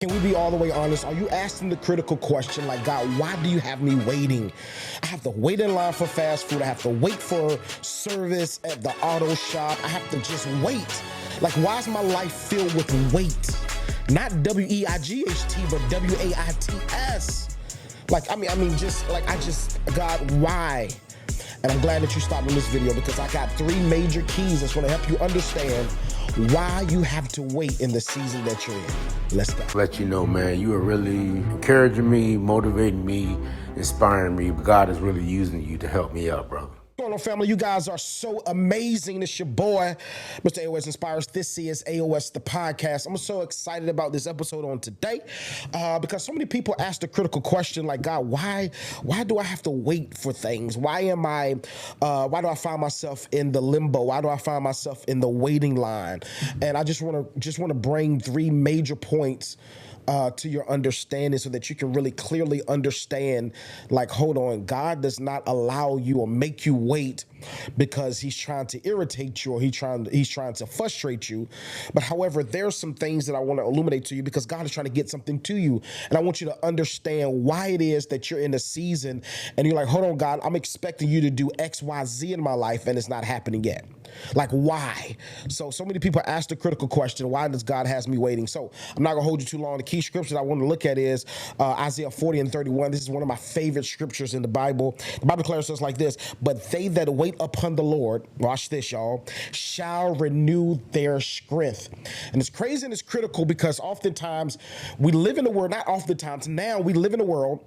Can we be all the way honest? Are you asking the critical question like, God, why do you have me waiting? I have to wait in line for fast food. I have to wait for service at the auto shop. I have to just wait. Like, why is my life filled with weight? Not W-E-I-G-H-T, but W-A-I-T-S. Like, I mean, God, why? And I'm glad that you stopped in this video because I got 3 major keys that's going to help you understand why you have to wait in the season that you're in. Let's go. Let you know, man, you are really encouraging me, motivating me, inspiring me. God is really using you to help me out, brother. What's going on, family? You guys are so amazing. It's your boy, Mr. AOS Inspires. This is AOS the podcast. I'm so excited about this episode on today because so many people ask the critical question like, God, why do I have to wait for things? Why do I find myself in the limbo? Why do I find myself in the waiting line? And I just want to bring 3 major points to your understanding so that you can really clearly understand, like, hold on, God does not allow you or make you wait because he's trying to irritate you or he's trying to frustrate you. But however, there's some things that I want to illuminate to you because God is trying to get something to you. And I want you to understand why it is that you're in a season and you're like, hold on, God, I'm expecting you to do X, Y, Z in my life and it's not happening yet. Like, why? So many people ask the critical question, why does God has me waiting? So I'm not gonna hold you too long. The key scripture I want to look at is Isaiah 40:31. This is one of my favorite scriptures in the Bible. The Bible declares us like this: but they that wait upon the Lord, watch this, y'all, shall renew their strength. And it's crazy and it's critical because oftentimes we live in a world, not oftentimes, now we live in a world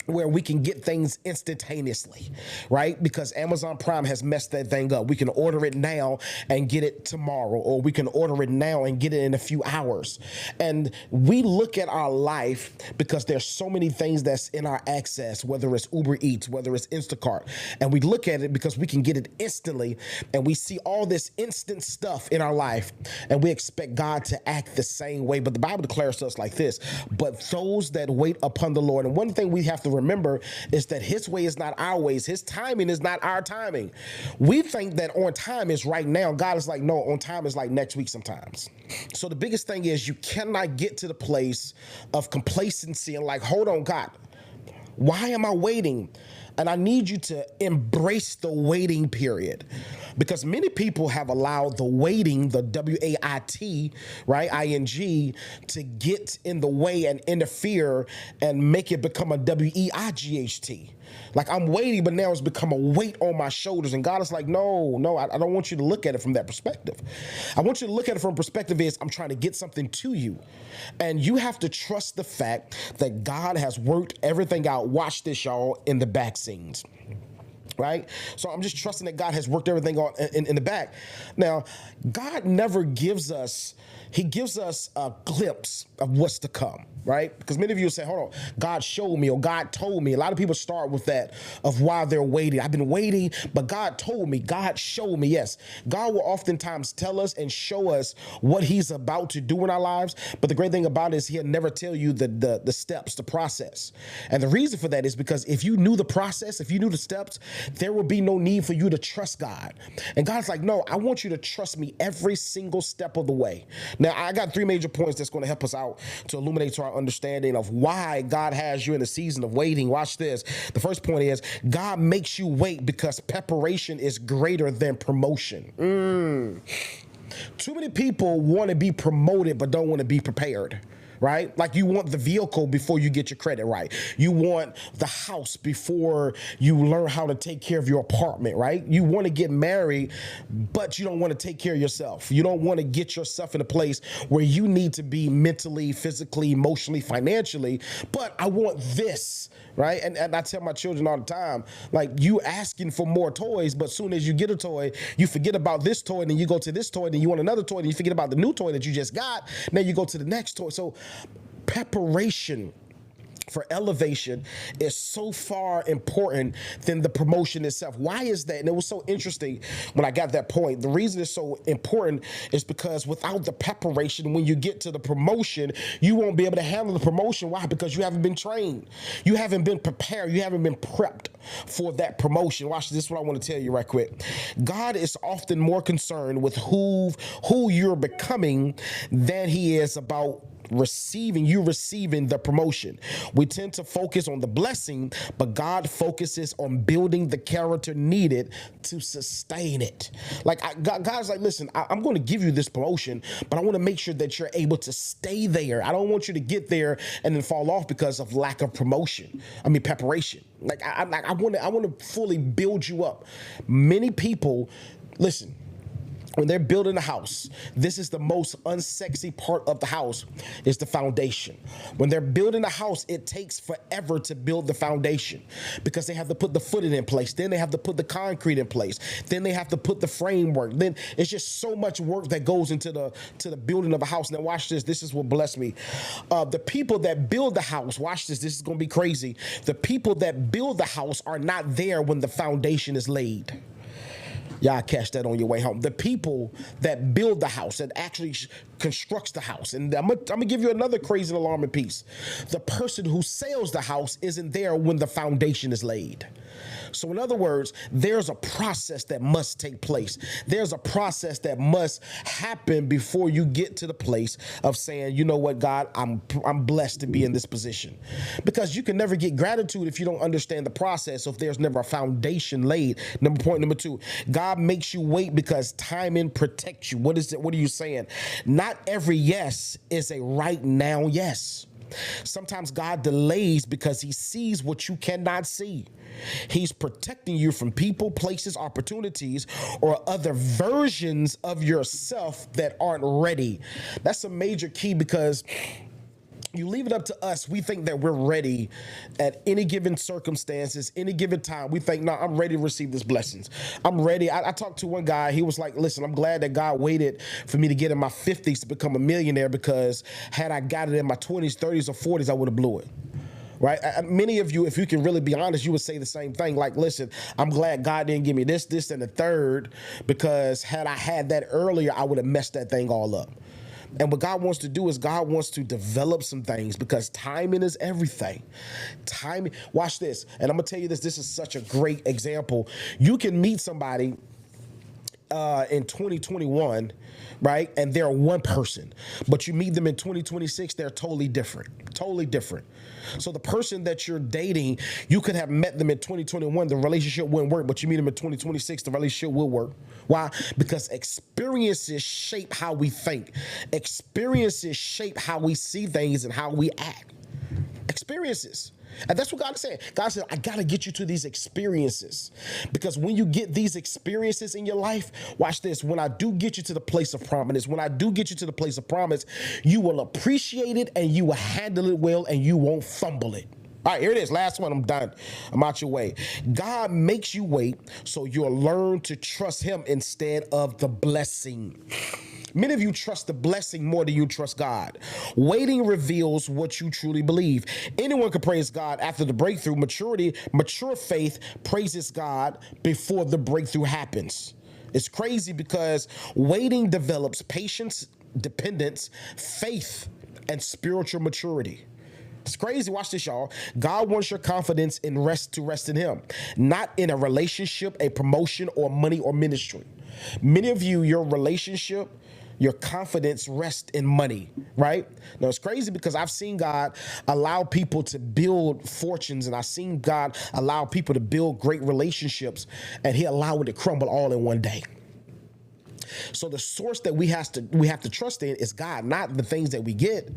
where we can get things instantaneously, right? Because Amazon Prime has messed that thing up. We can order it now and get it tomorrow, or we can order it now and get it in a few hours. And we look at our life because there's so many things that's in our access, whether it's Uber Eats, whether it's Instacart, and we look at it because we can get it instantly, and we see all this instant stuff in our life, and we expect God to act the same way. But the Bible declares to us like this: but those that wait upon the Lord. And one thing we have to remember is that his way is not our ways. His timing is not our timing. We think that on time is right now. God is like, no, on time is like next week sometimes. So the biggest thing is you cannot get to the place of complacency and like, hold on, God, why am I waiting? And I need you to embrace the waiting period because many people have allowed the waiting, the W-A-I-T, right, I-N-G, to get in the way and interfere and make it become a W-E-I-G-H-T. Like, I'm waiting, but now it's become a weight on my shoulders. And God is like, no, I don't want you to look at it from that perspective. I want you to look at it from perspective is I'm trying to get something to you. And you have to trust the fact that God has worked everything out. Watch this, y'all, in the back scenes. Right? So I'm just trusting that God has worked everything on in the back. Now, God never gives us, he gives us a glimpse of what's to come, right? Because many of you say, hold on, God showed me or God told me. A lot of people start with that of why they're waiting. I've been waiting, but God told me, God showed me. Yes, God will oftentimes tell us and show us what he's about to do in our lives. But the great thing about it is he'll never tell you the steps, the process. And the reason for that is because if you knew the process, if you knew the steps, there would be no need for you to trust God. And God's like, no, I want you to trust me every single step of the way. Now, I got 3 major points that's going to help us out to illuminate to our understanding of why God has you in a season of waiting. Watch this. The first point is God makes you wait because preparation is greater than promotion. Too many people want to be promoted but don't want to be prepared. Right? Like you want the vehicle before you get your credit right. You want the house before you learn how to take care of your apartment, right? You want to get married, but you don't want to take care of yourself. You don't want to get yourself in a place where you need to be mentally, physically, emotionally, financially, but I want this, right? And I tell my children all the time, like, you asking for more toys, but soon as you get a toy, you forget about this toy, and then you go to this toy, and then you want another toy, and you forget about the new toy that you just got. Now you go to the next toy. So preparation for elevation is so far important than the promotion itself. Why is that? And it was so interesting when I got that point. The reason it's so important is because without the preparation, when you get to the promotion, you won't be able to handle the promotion. Why? Because you haven't been trained. You haven't been prepared. You haven't been prepped for that promotion. Watch this. Is what I want to tell you right quick. God is often more concerned with who you're becoming than he is about receiving the promotion. We tend to focus on the blessing, but God focuses on building the character needed to sustain it. Like God's like, listen, I'm going to give you this promotion, but I want to make sure that you're able to stay there. I don't want you to get there and then fall off because of lack of preparation. Like I want to fully build you up. Many people, listen, when they're building a house, this is the most unsexy part of the house, is the foundation. When they're building a house, it takes forever to build the foundation because they have to put the footing in place. Then they have to put the concrete in place. Then they have to put the framework. Then it's just so much work that goes into the building of a house. Now watch this. This is what blessed me. The people that build the house, watch this. This is going to be crazy. The people that build the house are not there when the foundation is laid. Y'all catch that on your way home. The people that build the house, that actually constructs the house. And I'm gonna give you another crazy and alarming piece. The person who sells the house isn't there when the foundation is laid. So in other words, there's a process that must take place. There's a process that must happen before you get to the place of saying, you know what, God, I'm blessed to be in this position. Because you can never get gratitude if you don't understand the process, if there's never a foundation laid. Point number 2, God makes you wait because timing protects you. What is it? What are you saying? Not every yes is a right now yes. Sometimes God delays because he sees what you cannot see. He's protecting you from people, places, opportunities, or other versions of yourself that aren't ready. That's a major key because you leave it up to us. We think that we're ready at any given circumstances, any given time. We think, no, I'm ready to receive these blessings. I'm ready. I talked to one guy. He was like, listen, I'm glad that God waited for me to get in my 50s to become a millionaire, because had I got it in my 20s, 30s, or 40s, I would have blew it. Right? Many of you, if you can really be honest, you would say the same thing. Like, listen, I'm glad God didn't give me this, and the third, because had I had that earlier, I would have messed that thing all up. And what God wants to do is God wants to develop some things, because timing is everything. Timing. Watch this. And I'm going to tell you this. This is such a great example. You can meet somebody in 2021, right? And they're one person, but you meet them in 2026, they're totally different. So the person that you're dating, you could have met them in 2021, the relationship wouldn't work, but you meet them in 2026, the relationship will work. Why? Because experiences shape how we think. Experiences shape how we see things and how we act. Experiences. And that's what God is saying. God said, I got to get you to these experiences, because when you get these experiences in your life, watch this. When I do get you to the place of prominence, you will appreciate it and you will handle it well and you won't fumble it. All right, here it is. Last one. I'm done. I'm out your way. God makes you wait so you'll learn to trust him instead of the blessing. Many of you trust the blessing more than you trust God. Waiting reveals what you truly believe. Anyone can praise God after the breakthrough. Mature faith praises God before the breakthrough happens. It's crazy because waiting develops patience, dependence, faith, and spiritual maturity. It's crazy. Watch this, y'all. God wants your confidence in rest in him, not in a relationship, a promotion, or money or ministry. Many of you, your relationship, your confidence rests in money, right? Now, it's crazy because I've seen God allow people to build fortunes, and I've seen God allow people to build great relationships, and he allowed it to crumble all in one day. So the source that we have to trust in is God, not the things that we get.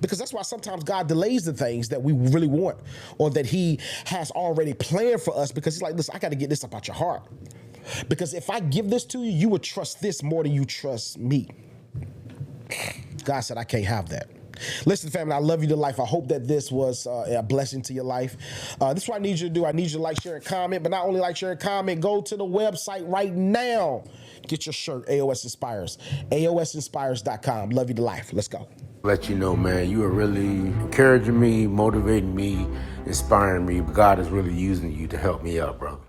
Because that's why sometimes God delays the things that we really want, or that he has already planned for us, because he's like, listen, I got to get this up out your heart. Because if I give this to you, you would trust this more than you trust me. God said, I can't have that. Listen, family, I love you to life. I hope that this was a blessing to your life. This is what I need you to do. I need you to like, share, and comment. But not only like, share, and comment, go to the website right now. Get your shirt, AOS Inspires. AOSinspires.com. Love you to life. Let's go. Let you know, man, you are really encouraging me, motivating me, inspiring me. God is really using you to help me out, brother.